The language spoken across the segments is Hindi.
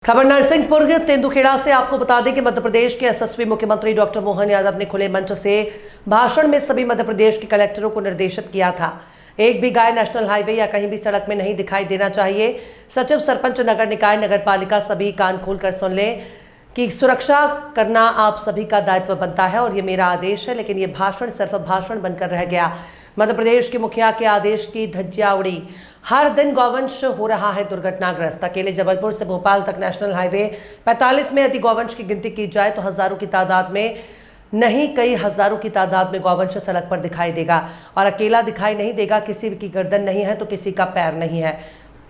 खबर नरसिंहपुर के तेंदुखेड़ा से। आपको बता दें कि मध्य प्रदेश के यशस्वी मुख्यमंत्री डॉक्टर मोहन यादव ने खुले मंच से भाषण में सभी मध्य प्रदेश के कलेक्टरों को निर्देशित किया था, एक भी गाय नेशनल हाईवे या कहीं भी सड़क में नहीं दिखाई देना चाहिए। सचिव, सरपंच, नगर निकाय, नगर पालिका सभी कान खोलकर सुन लें कि सुरक्षा करना आप सभी का दायित्व बनता है और ये मेरा आदेश है। लेकिन ये भाषण सिर्फ भाषण बनकर रह गया। मध्य प्रदेश के मुखिया के आदेश की धज्जियां उड़ी। हर दिन गौवंश हो रहा है दुर्घटनाग्रस्त। अकेले जबलपुर से भोपाल तक नेशनल हाईवे 45 में यदि गौवंश की गिनती की जाए तो हजारों की तादाद में नहीं, कई हजारों की तादाद में गौवंश सड़क पर दिखाई देगा। और अकेला दिखाई नहीं देगा, किसी की गर्दन नहीं है तो किसी का पैर नहीं है।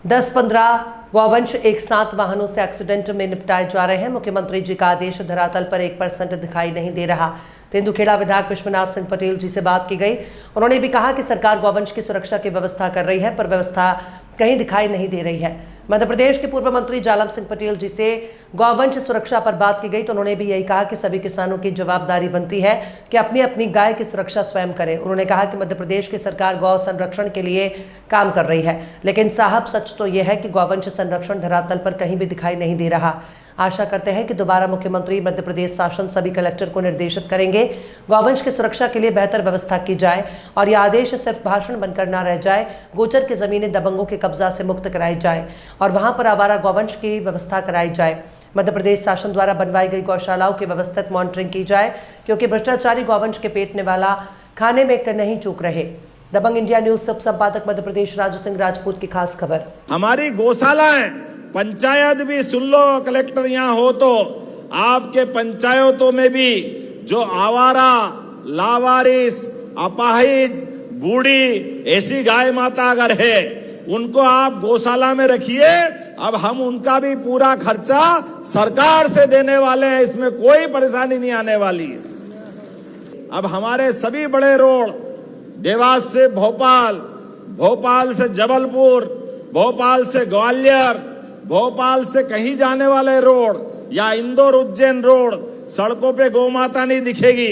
10-15 गौवंश एक साथ वाहनों से एक्सीडेंट में निपटाए जा रहे हैं। मुख्यमंत्री जी का आदेश धरातल पर 1% दिखाई नहीं दे रहा। तेंदुखेड़ा विधायक विश्वनाथ सिंह पटेल जी से बात की गई। उन्होंने भी कहा कि सरकार गौवंश की सुरक्षा की व्यवस्था कर रही है, पर व्यवस्था कहीं दिखाई नहीं दे रही है। मध्य प्रदेश के पूर्व मंत्री जालम सिंह पटेल जी से गौवंश सुरक्षा पर बात की गई तो उन्होंने भी यही कहा कि सभी किसानों की जवाबदारी बनती है कि अपनी अपनी गाय की सुरक्षा स्वयं करें। उन्होंने कहा कि मध्य प्रदेश की सरकार गौ संरक्षण के लिए काम कर रही है, लेकिन साहब सच तो यह है कि गौवंश संरक्षण धरातल पर कहीं भी दिखाई नहीं दे रहा। आशा करते हैं कि दोबारा मुख्यमंत्री मध्य प्रदेश शासन सभी कलेक्टर को निर्देशित करेंगे, गौवंश की सुरक्षा के लिए बेहतर व्यवस्था की जाए और यह आदेश सिर्फ भाषण बनकर न रह जाए। गोचर की जमीनें दबंगों के कब्जा से मुक्त कराई जाए और वहां पर आवारा गौवंश की व्यवस्था कराई जाए। मध्य प्रदेश शासन द्वारा बनवाई गई गौशालाओं की व्यवस्थित मॉनिटरिंग की जाए, क्योंकि भ्रष्टाचारी गौवंश के पेटने वाला खाने में नहीं चूक रहे। दबंग इंडिया न्यूज सब संपादक मध्य प्रदेश राजू सिंह राजपूत की खास खबर। हमारी गौशालाएं, पंचायत भी सुन लो, कलेक्टर यहाँ हो तो आपके पंचायतों में भी जो आवारा, लावारिस, अपाहिज, बूढ़ी ऐसी गाय माता अगर है, उनको आप गौशाला में रखिए। अब हम उनका भी पूरा खर्चा सरकार से देने वाले हैं, इसमें कोई परेशानी नहीं आने वाली है। अब हमारे सभी बड़े रोड, देवास से भोपाल, भोपाल से जबलपुर, भोपाल से ग्वालियर, भोपाल से कहीं जाने वाले रोड या इंदौर उज्जैन रोड, सड़कों पे गौ माता नहीं दिखेगी।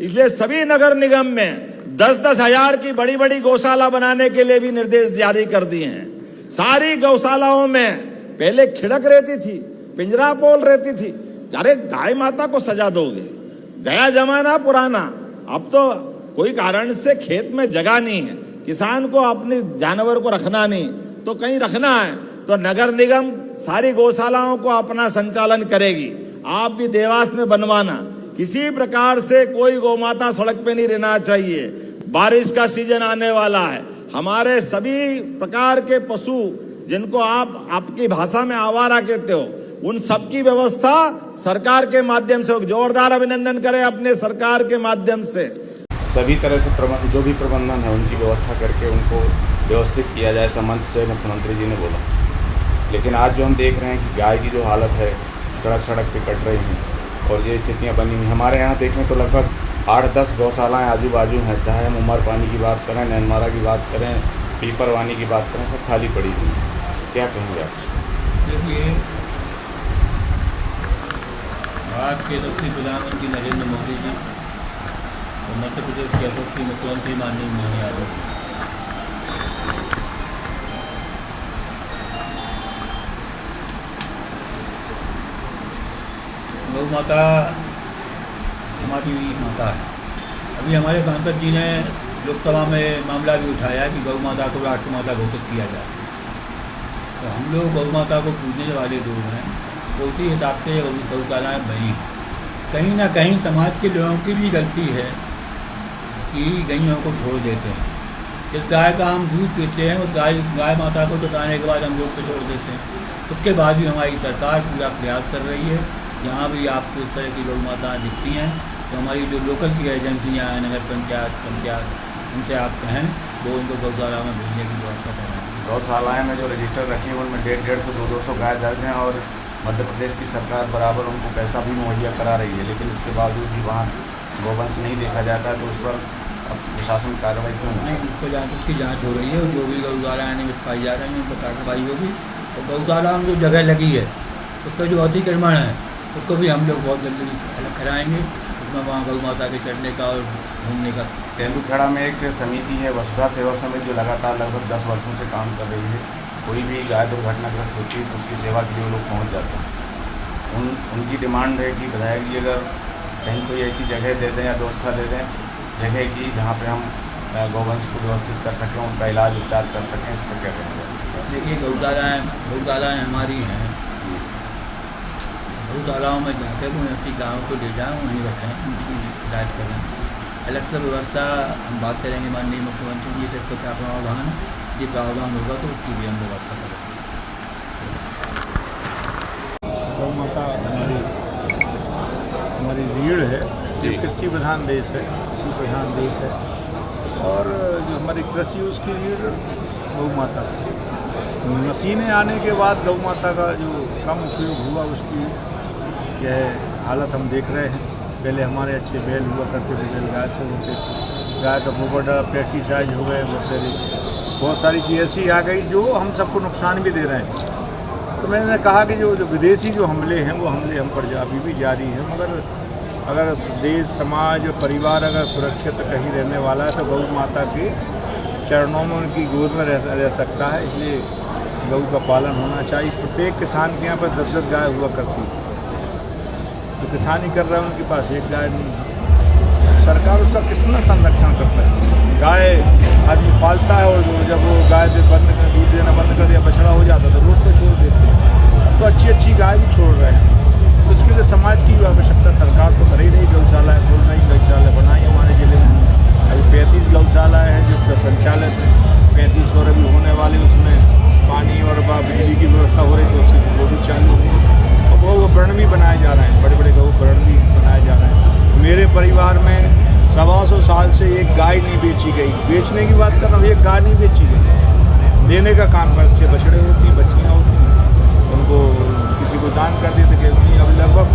इसलिए सभी नगर निगम में 10-10 हजार की बड़ी बड़ी गौशाला बनाने के लिए भी निर्देश जारी कर दिए हैं। सारी गौशालाओं में पहले खिड़क रहती थी, पिंजरा पोल रहती थी। अरे गाय माता को सजा दोगे, गया जमाना पुराना। अब तो कोई कारण से खेत में जगह नहीं है, किसान को अपने जानवर को रखना नहीं तो कहीं रखना है तो नगर निगम सारी गौशालाओं को अपना संचालन करेगी। आप भी देवास में बनवाना, किसी प्रकार से कोई गौमाता सड़क पे नहीं रहना चाहिए। बारिश का सीजन आने वाला है, हमारे सभी प्रकार के पशु जिनको आप आपकी भाषा में आवारा कहते हो, उन सब की व्यवस्था सरकार के माध्यम से। जोरदार अभिनंदन करें अपने सरकार के माध्यम से। सभी तरह से जो भी प्रबंधन है उनकी व्यवस्था करके उनको व्यवस्थित किया जाए, समझ से मुख्यमंत्री जी ने बोला। लेकिन आज जो हम देख रहे हैं कि गाय की जो हालत है, सड़क पे कट रही हैं और ये स्थितियाँ बनी हुई। हमारे यहाँ देखें तो लगभग 8-10 गौशालाएँ आजू बाजू हैं, चाहे हम उमर पानी की बात करें, नैनमारा की बात करें, पीपरवानी की बात करें, सब खाली पड़ी हुई हैं। क्या कहेंगे आप? देखिए, भारत के यशस्वी प्रधानमंत्री नरेंद्र मोदी जी और मध्य प्रदेश के यशस्वी मुख्यमंत्री माननीय मोहन यादव, गौ माता हमारी माता है। अभी हमारे सांसद जी ने लोकसभा में मामला भी उठाया है कि गौ माता को राष्ट्रमाता घोषित किया जाए। तो हम लोग गौ माता को पूजने वाले लोग हैं, तो उसी हिसाब से गौशालाएँ बनी हैं। कहीं ना कहीं समाज के लोगों की भी गलती है कि गैयों को छोड़ देते हैं। जिस गाय का हम दूध पीते हैं उस गाय माता को चटाने के बाद हम लोग को छोड़ देते हैं। उसके बाद भी हमारी सरकार पूरा प्रयास कर रही है। जहाँ भी आपको इस तरह की गौ माता दिखती हैं तो हमारी जो लोकल की एजेंसियाँ हैं, नगर पंचायत, उनसे आप कहें वो उनको गौशाला में भेजने की व्यवस्था करें। गौशालाएँ में जो रजिस्टर रखी है उनमें 150 से 200 गाय दर्ज हैं और मध्य प्रदेश की सरकार बराबर उनको पैसा भी मुहैया करा रही है, लेकिन इसके बावजूद भी वहाँ गौवंश नहीं देखा जाता है। तो उस पर अब प्रशासन कार्रवाई क्यों नहीं? उसकी जाँच हो रही है और जो भी गौशालाएँ नियमित पाई जा रही हैं उन पर कार्रवाई होगी। तो गौशाला में जो जगह लगी है उस पर जो अतिक्रमण है उसको भी हम लोग बहुत जल्दी अलग कराएंगे। उसमें वहाँ गौ माता के चढ़ने का और घूमने का। तेंदुखेड़ा में एक समिति है वसुधा सेवा समिति, जो लगातार लगभग 10 वर्षों से काम कर रही है। कोई भी गाय दुर्घटनाग्रस्त होती है तो उसकी सेवा के लिए लोग पहुँच जाते हैं। उनकी डिमांड है कि विधायक जी अगर कहीं कोई ऐसी जगह दे दें या व्यवस्था दे दें जगह की जहाँ पे हम गौवंश को व्यवस्थित कर सकें, उनका इलाज उपचार कर सकें, इस पर क्या करेंगे? देखिए गौशालाएँ हमारी हैं, गौशालाओं में जाकर उन्हें अपनी गाँव को ले जाएँ, वहीं रखें, उनकी इलाज करें। इलेक्ट्रल व्यवस्था हम बात करेंगे माननीय मुख्यमंत्री जी से, इसका क्या प्रावधान है, ये प्रावधान होगा तो उसकी भी हम व्यवस्था करेंगे। गौ माता हमारी रीढ़ है, ये कृषि प्रधान देश है, कृषि प्रधान देश है, और जो हमारी कृषि उसकी रीढ़ गौ माता है। मशीनें आने के बाद गौ माता का जो कम उपयोग हुआ उसकी यह हालत हम देख रहे हैं। पहले हमारे अच्छे बैल हुआ करते थे, बैल गाय से होते, गाय का गोबर डाला, पेस्टिसाइड हो गए, बहुत सारी चीज़ ऐसी आ गई जो हम सबको नुकसान भी दे रहे हैं। तो मैंने कहा कि जो विदेशी जो हमले हैं वो हमले हम पर अभी भी जारी हैं, मगर अगर देश समाज परिवार अगर सुरक्षित कहीं रहने वाला है तो गौ माता के चरणों में उनकी गोद में रह सकता है। इसलिए गौ का पालन होना चाहिए। प्रत्येक किसान के यहाँ पर 10-10 गाय हुआ करती थी, तो किसानी कर रहा है उनके पास एक गाय नहीं। सरकार उसका कितना संरक्षण करता है? गाय आदमी पालता है और जब वो गाय दूध देना बंद कर दिया, बछड़ा हो जाता तो रोड पर छोड़ देते हैं। तो अच्छी गाय भी छोड़ रहे हैं, तो इसके लिए समाज की आवश्यकता सरकार तो कर ही रही। गौशालाएँ खोल रही, गौशाला बनाई हमारे ज़िले में। अभी 35 गौशालाएँ हैं जो संचालित हैं, 35 और अभी होने वाली, उसमें पानी और बिजली की व्यवस्था हो रही, तो उसकी वो भी चालू होगी। और गौ वर्ण भी बनाए जा रहे हैं, बड़े बड़े गौ वर्ण भी बनाए जा रहे हैं। मेरे परिवार में 125 साल से एक गाय नहीं बेची गई। बेचने की बात कर रहा हूँ, एक गाय नहीं बेची गई। देने का काम करते, बछड़े होती हैं, बच्चियाँ होती हैं, उनको किसी को दान कर देते कि अब लगभग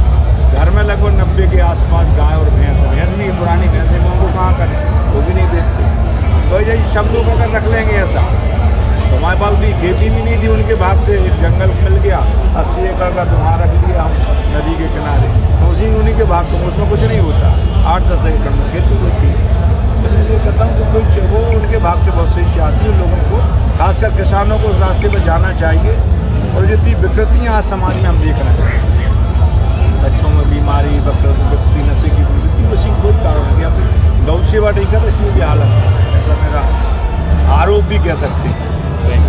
घर में लगभग 90 के आसपास गाय और भैंस भी पुरानी भैंस है, उनको कहाँ करें, वो भी नहीं देखते। तो ये सब लोग अगर रख लेंगे ऐसा, तो हमारे पास उतनी खेती भी नहीं थी, उनके भाग से एक जंगल मिल गया 80 एकड़ का, तो वहाँ रख दिया हम नदी के किनारे, तो उन्हीं के भाग को, उसमें कुछ नहीं होता, 8-10 एकड़ में खेती होती है। तो मैं ये कहता हूँ कि कोई वो उनके भाग से बहुत सही चाहती है। लोगों को, खासकर किसानों को उस रास्ते पर जाना चाहिए। और जितनी विकृतियाँ आज समाज में हम देख रहे हैं, बच्चों में बीमारी, विकृति, नशे की प्रवृत्ति, बस कोई कारण नहीं। हम गौ सेवा नहीं कर, इसलिए ये हालत है, ऐसा मेरा आरोप भी कह सकते हैं।